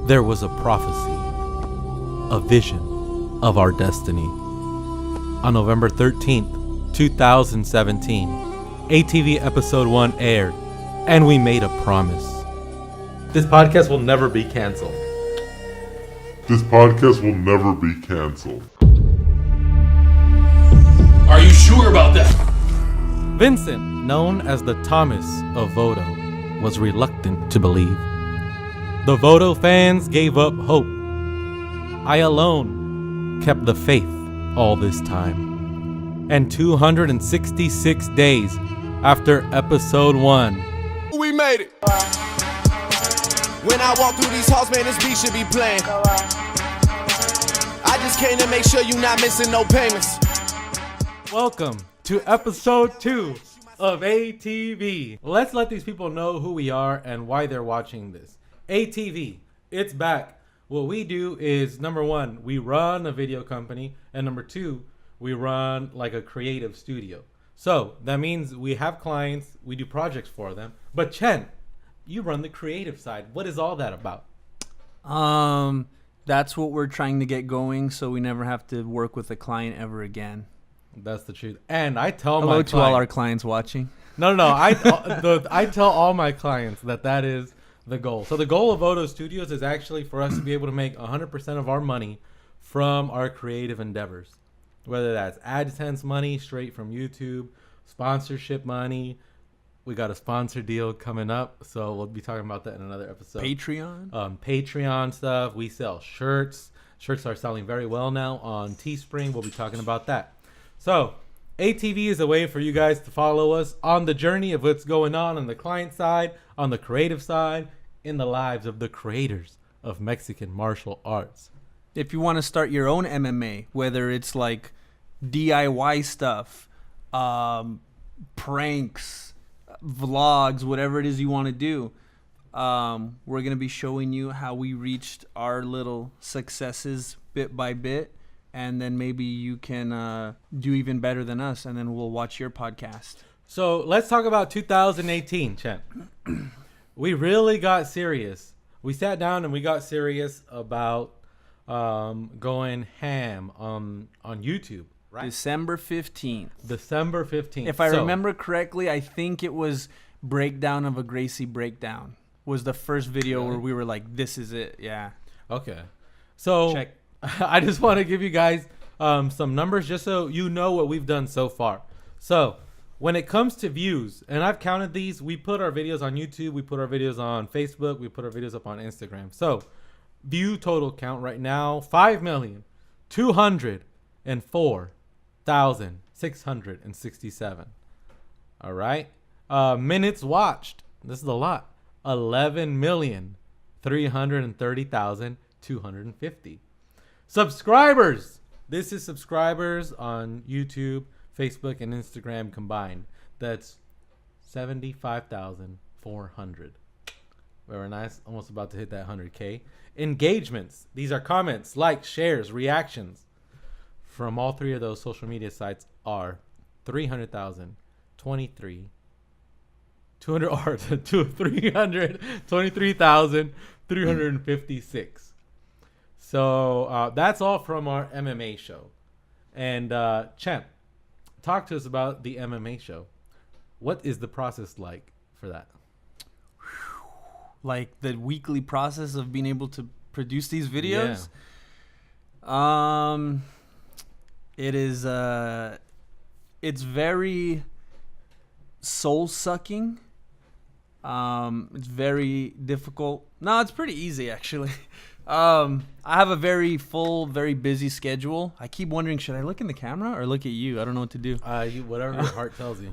There was a prophecy, a vision of our destiny. On November 13th, 2017, ATV Episode 1 aired, and we made a promise. This podcast will never be canceled. This podcast will never be canceled. Are you sure about that? Vincent, known as the Thomas of Voto, was reluctant to believe. The Voto fans gave up hope. I alone kept the faith all this time. And 266 days after episode 1, We made it. When I walk through these halls, man, this beat should be playing. I just came to make sure you not missing no payments. welcome to episode 2 of ATV. Let's let these people know who we are and why they're watching this. ATV, it's back. What we do is, number one, we run a video company, and number two, we run like a creative studio. So that means we have clients, we do projects for them. But Chen, you run the creative side. What is all that about? That's what we're trying to get going, so we never have to work with a client ever again. That's the truth. And I tell Hello my to all our clients. clients watching. No. I tell all my clients that is the goal. So the goal of Voto Studios is actually for us to be able to make 100% of our money from our creative endeavors. Whether that's AdSense money straight from YouTube, sponsorship money. We got a sponsor deal coming up, so we'll be talking about that in another episode. Patreon? Patreon stuff. We sell shirts. Shirts are selling very well now on Teespring. We'll be talking about that. So ATV is a way for you guys to follow us on the journey of what's going on the client side, on the creative side, in the lives of the creators of Mexican martial arts. If you want to start your own MMA, whether it's like DIY stuff, pranks, vlogs, whatever it is you want to do, we're going to be showing you how we reached our little successes bit by bit. And then maybe you can do even better than us, and then we'll watch your podcast. So let's talk about 2018, Chen. We really got serious. We sat down and we got serious about going ham on YouTube. Right. December 15th. December 15th. If I remember correctly, I think it was Breakdown of a Gracie Breakdown was the first video where we were like, this is it. Yeah. Okay. So Check. I just want to give you guys some numbers just so you know what we've done so far. So when it comes to views, and I've counted these, we put our videos on YouTube, we put our videos on Facebook, we put our videos up on Instagram. So view total count right now, 5,204,667. All right. Minutes watched. This is a lot. 11,330,250. Subscribers. This is subscribers on YouTube, Facebook, and Instagram combined. That's 75,400. Very nice. Almost about to hit that 100K. Engagements. These are comments, likes, shares, reactions from all three of those social media sites are 300,000, 323,356. So that's all from our MMA show. And Chen, talk to us about the MMA show. What is the process like for that? Like the weekly process of being able to produce these videos? Yeah. It is it's very soul-sucking. It's very difficult. No, it's pretty easy actually. I have a very full, very busy schedule. I keep wondering, should I look in the camera or look at you? I don't know what to do. Whatever your heart tells you.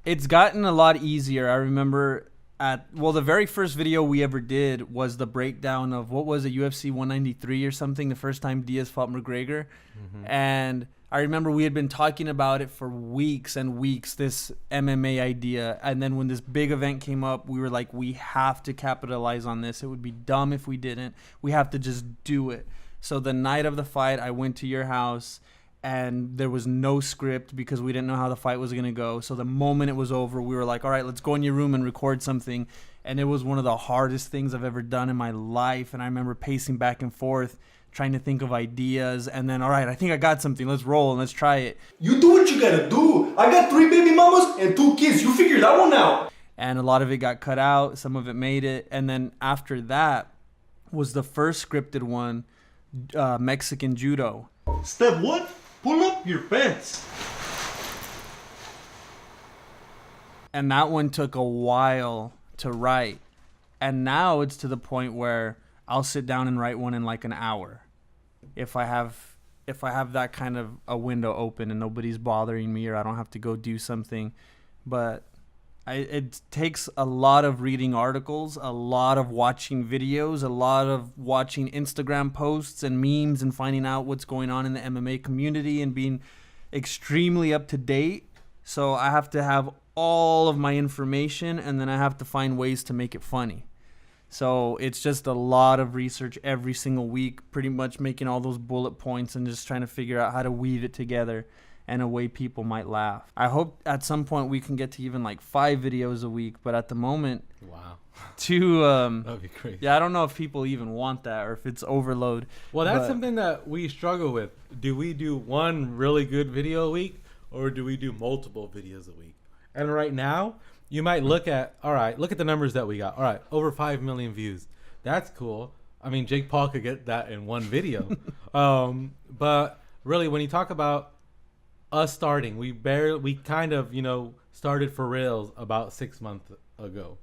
It's gotten a lot easier. I remember the very first video we ever did was the breakdown of, what was it, UFC 193 or something, the first time Diaz fought McGregor. Mm-hmm. And I remember we had been talking about it for weeks and weeks, this MMA idea. And then when this big event came up, we were like, we have to capitalize on this. It would be dumb if we didn't. We have to just do it. So the night of the fight, I went to your house and there was no script because we didn't know how the fight was going to go. So the moment it was over, we were like, all right, let's go in your room and record something. And it was one of the hardest things I've ever done in my life. And I remember pacing back and forth, trying to think of ideas. And then, all right, I think I got something. Let's roll and let's try it. You do what you gotta do. I got 3 baby mamas and 2 kids. You figure that one out. And a lot of it got cut out. Some of it made it. And then after that was the first scripted one, Mexican Judo. Step 1, pull up your pants. And that one took a while to write. And now it's to the point where I'll sit down and write one in like an hour. If I have that kind of a window open and nobody's bothering me, or I don't have to go do something. But it takes a lot of reading articles, a lot of watching videos, a lot of watching Instagram posts and memes and finding out what's going on in the MMA community and being extremely up to date. So I have to have all of my information, and then I have to find ways to make it funny. So it's just a lot of research every single week, pretty much making all those bullet points and just trying to figure out how to weave it together in a way people might laugh. I hope at some point we can get to even like 5 videos a week, but at the moment, Wow. 2. That'd be crazy. Yeah, I don't know if people even want that or if it's overload. Well, that's but something that we struggle with. Do we do one really good video a week, or do we do multiple videos a week? And right now, you might look at the numbers that we got. All right, over 5 million views. That's cool. I mean, Jake Paul could get that in one video. But really, when you talk about us starting, we kind of, started for reals about 6 months ago.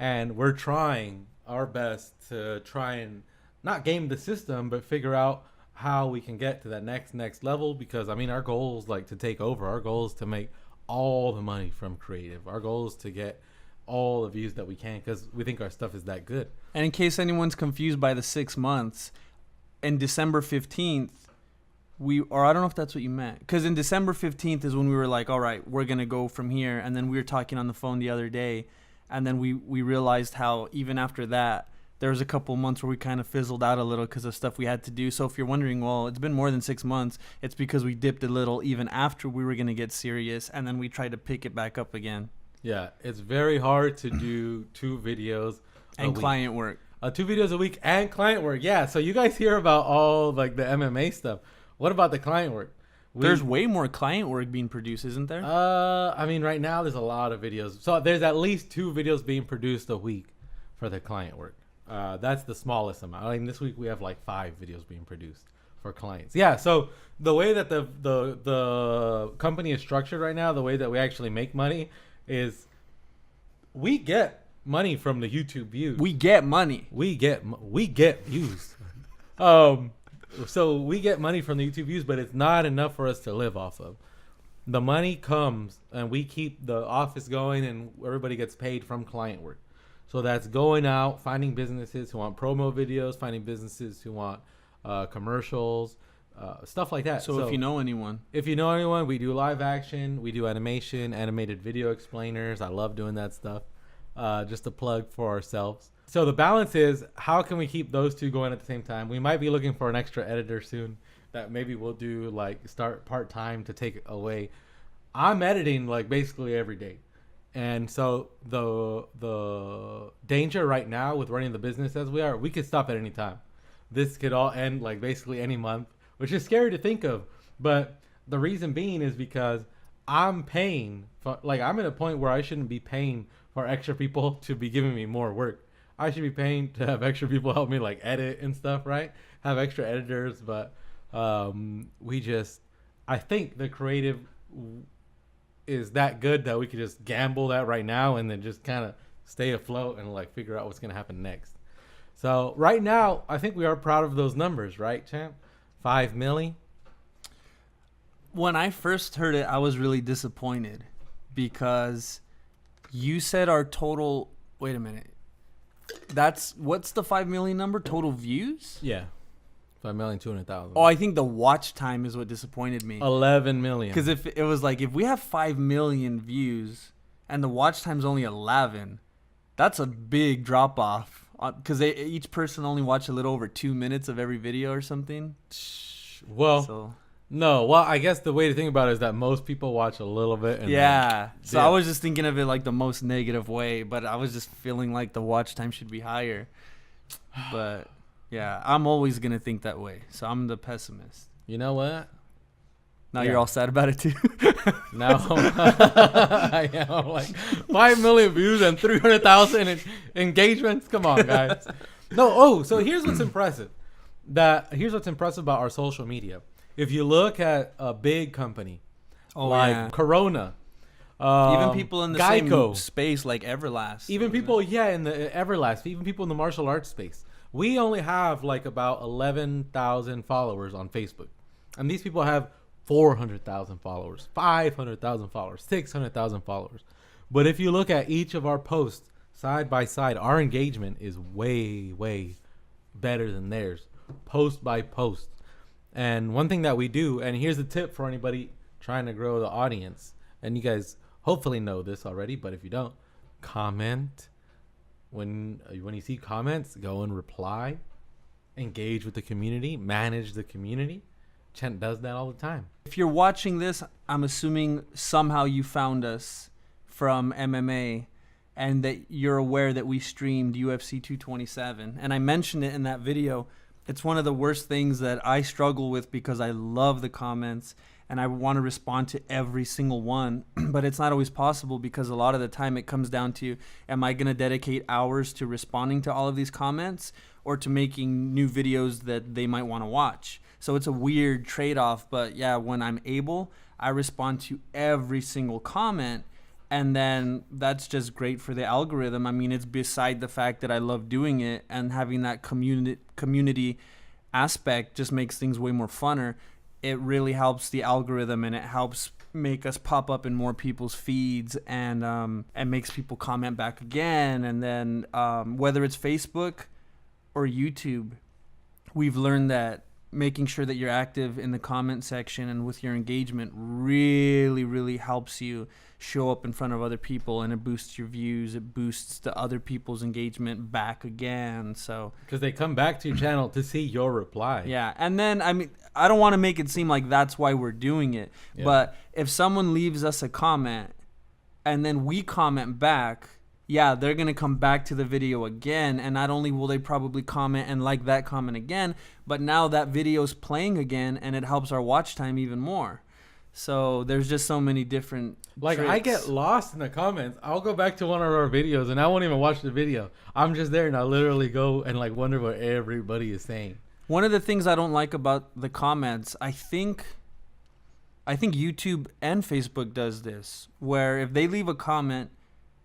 And we're trying our best to try and not game the system, but figure out how we can get to that next level. Because, I mean, our goal is like to take over. Our goal is to make all the money from creative. Our goal is to get all the views that we can, because we think our stuff is that good. And in case anyone's confused by the 6 months, in December 15th, or I don't know if that's what you meant, because in December 15th is when we were like, all right, we're going to go from here. And then we were talking on the phone the other day, and then we realized how even after that, there was a couple months where we kind of fizzled out a little because of stuff we had to do. So if you're wondering, well, it's been more than 6 months, it's because we dipped a little even after we were going to get serious, and then we tried to pick it back up again. Yeah, it's very hard to do 2 videos and client work. 2 videos a week and client work. Yeah, so you guys hear about all like the MMA stuff. What about the client work? There's way more client work being produced, isn't there? I mean, right now there's a lot of videos. So there's at least 2 videos being produced a week for the client work. That's the smallest amount. I mean, this week we have like 5 videos being produced for clients. Yeah, so the way that the company is structured right now, the way that we actually make money is we get money from the YouTube views. We get money. We get views. So we get money from the YouTube views, but it's not enough for us to live off of. The money comes, and we keep the office going, and everybody gets paid from client work. So that's going out, finding businesses who want promo videos, finding businesses who want commercials, stuff like that. So if you know anyone, we do live action, we do animation, animated video explainers. I love doing that stuff. Just a plug for ourselves. So the balance is, how can we keep those 2 going at the same time? We might be looking for an extra editor soon that maybe we'll do like start part-time to take away. I'm editing like basically every day. And so the danger right now with running the business as we are, we could stop at any time. This could all end like basically any month, which is scary to think of. But the reason being is because I'm paying for, like, I'm at a point where I shouldn't be paying for extra people to be giving me more work. I should be paying to have extra people help me like edit and stuff, right? Have extra editors, but I think the creative is that good that we could just gamble that right now and then just kind of stay afloat and like figure out what's going to happen next. So right now, I think we are proud of those numbers, right, champ? 5 million. When I first heard it, I was really disappointed because you said our total. Wait a minute. What's the 5 million number? Total views? Yeah. 5,200,000. Oh, I think the watch time is what disappointed me. 11 million. Because if it was like, if we have 5 million views and the watch time's only 11, that's a big drop off. Because each person only watched a little over 2 minutes of every video or something. Well, No, well, I guess the way to think about it is that most people watch a little bit. And Yeah. So Yeah. I was just thinking of it like the most negative way, but I was just feeling like the watch time should be higher. But yeah, I'm always going to think that way. So I'm the pessimist. You know what? Now Yeah. you're all sad about it too. Now I am like 5 million views and 300,000 engagements. Come on, guys. No. Oh, so here's what's impressive. Here's what's impressive about our social media. If you look at a big company like Corona, Even people in the Geico, same space like Everlast. even people, in the Everlast, even people in the martial arts space, we only have like about 11,000 followers on Facebook, and these people have 400,000 followers, 500,000 followers, 600,000 followers. But if you look at each of our posts side by side, our engagement is way, way better than theirs, post by post. And one thing that we do, and here's a tip for anybody trying to grow the audience, and you guys hopefully know this already, but if you don't, comment. When you see comments, go and reply, engage with the community, manage the community. Chent does that all the time. If you're watching this, I'm assuming somehow you found us from MMA and that you're aware that we streamed UFC 227. And I mentioned it in that video. It's one of the worst things that I struggle with because I love the comments and I want to respond to every single one. But it's not always possible because a lot of the time it comes down to, am I going to dedicate hours to responding to all of these comments or to making new videos that they might want to watch? So it's a weird trade-off, but yeah, when I'm able, I respond to every single comment, and then that's just great for the algorithm. I mean, it's beside the fact that I love doing it, and having that community aspect just makes things way more funner. It really helps the algorithm, and it helps make us pop up in more people's feeds, and makes people comment back again. And then whether it's Facebook or YouTube, we've learned that making sure that you're active in the comment section and with your engagement really, really helps you show up in front of other people, and it boosts your views. It boosts the other people's engagement back again. So Because they come back to your channel to see your reply. yeah, and then I mean, I don't want to make it seem like that's why we're doing it, Yeah. but if someone leaves us a comment and then we comment back, yeah, they're going to come back to the video again, and not only will they probably comment and like that comment again, but now that video's playing again, and it helps our watch time even more. So there's just so many different Like, I tricks. get lost in the comments. I'll go back to one of our videos, and I won't even watch the video. I'm just there, and I literally go and, like, wonder what everybody is saying. One of the things I don't like about the comments, I think YouTube and Facebook does this, where if they leave a comment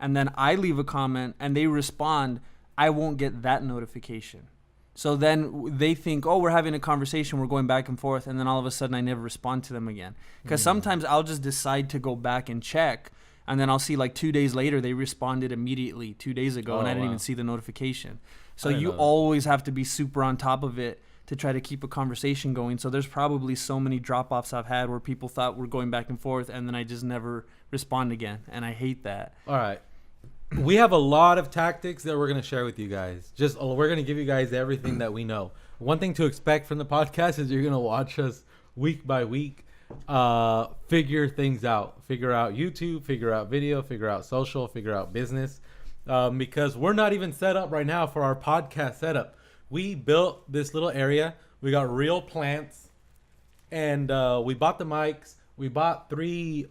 and then I leave a comment and they respond, I won't get that notification. So then they think, oh, we're having a conversation, we're going back and forth, and then all of a sudden I never respond to them again. Because sometimes I'll just decide to go back and check, and then I'll see like 2 days later they responded immediately 2 days ago, and I didn't even see the notification. So didn't you know that. always have to be super on top of it to try to keep a conversation going. So there's probably so many drop-offs I've had where people thought we're going back and forth, and then I just never respond again, and I hate that. All right. We have a lot of tactics that we're going to share with you guys. We're going to give you guys everything that we know. One thing to expect from the podcast is you're going to watch us week by week figure things out. Figure out YouTube, figure out video, figure out social, figure out business. Because we're not even set up right now for our podcast setup. We built this little area. We got real plants. And we bought the mics. We bought 3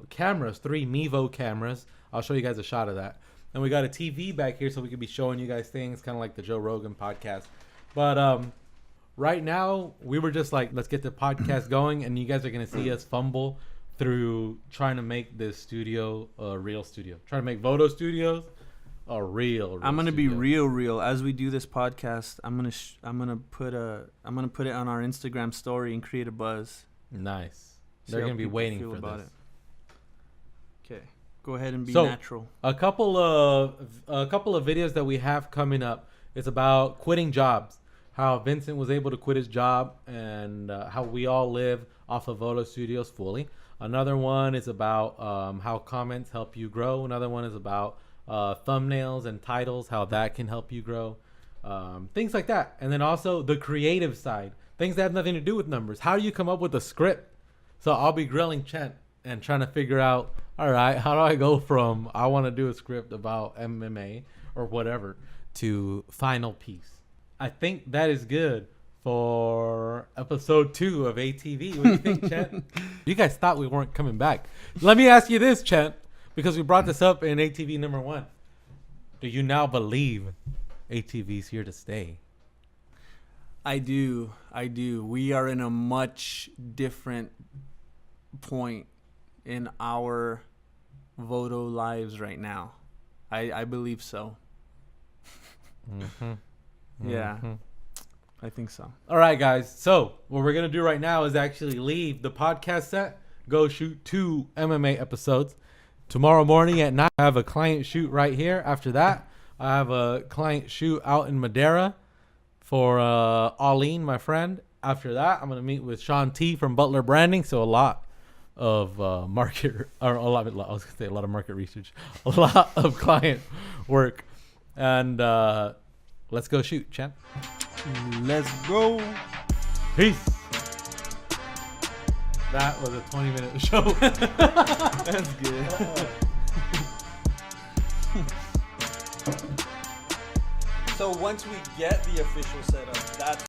cameras, 3 Mevo cameras. I'll show you guys a shot of that. And we got a TV back here so we could be showing you guys things, kind of like the Joe Rogan podcast. But right now, we were just like, let's get the podcast going. And you guys are going to see us fumble through trying to make this studio a real studio. Trying to make Voto Studios a real I'm gonna be studio. real as we do this podcast. I'm gonna put it on our Instagram story and create a buzz. Nice. See They're how going to be people waiting feel for about this. Okay, go ahead and be So- natural. A couple of videos that we have coming up. It's about quitting jobs. How Vincent was able to quit his job, and how we all live off of Voto Studios fully. Another one is about how comments help you grow. Another one is about thumbnails and titles, how that can help you grow. Things like that. And then also the creative side. things that have nothing to do with numbers. How do you come up with a script? So I'll be grilling Chent and trying to figure out, all right, how do I go from I want to do a script about MMA or whatever to final piece? I think that is good for episode 2 of ATV. What do you think, Chent? You guys thought we weren't coming back. Let me ask you this, Chent, because we brought this up in ATV number 1. Do you now believe ATV's here to stay? I do. We are in a much different point in our Voto lives right now. I believe so. Yeah, I think so. All right, guys. So what we're going to do right now is actually leave the podcast set, go shoot 2 MMA episodes. Tomorrow morning at 9, I have a client shoot right here. After that, I have a client shoot out in Madera for Arlene, my friend. After that, I'm going to meet with Sean T from Butler Branding. So a lot of market research, a lot of client work. And let's go shoot, Chent. Let's go. Peace. That was a 20-minute show. That's good. So once we get the official setup, that's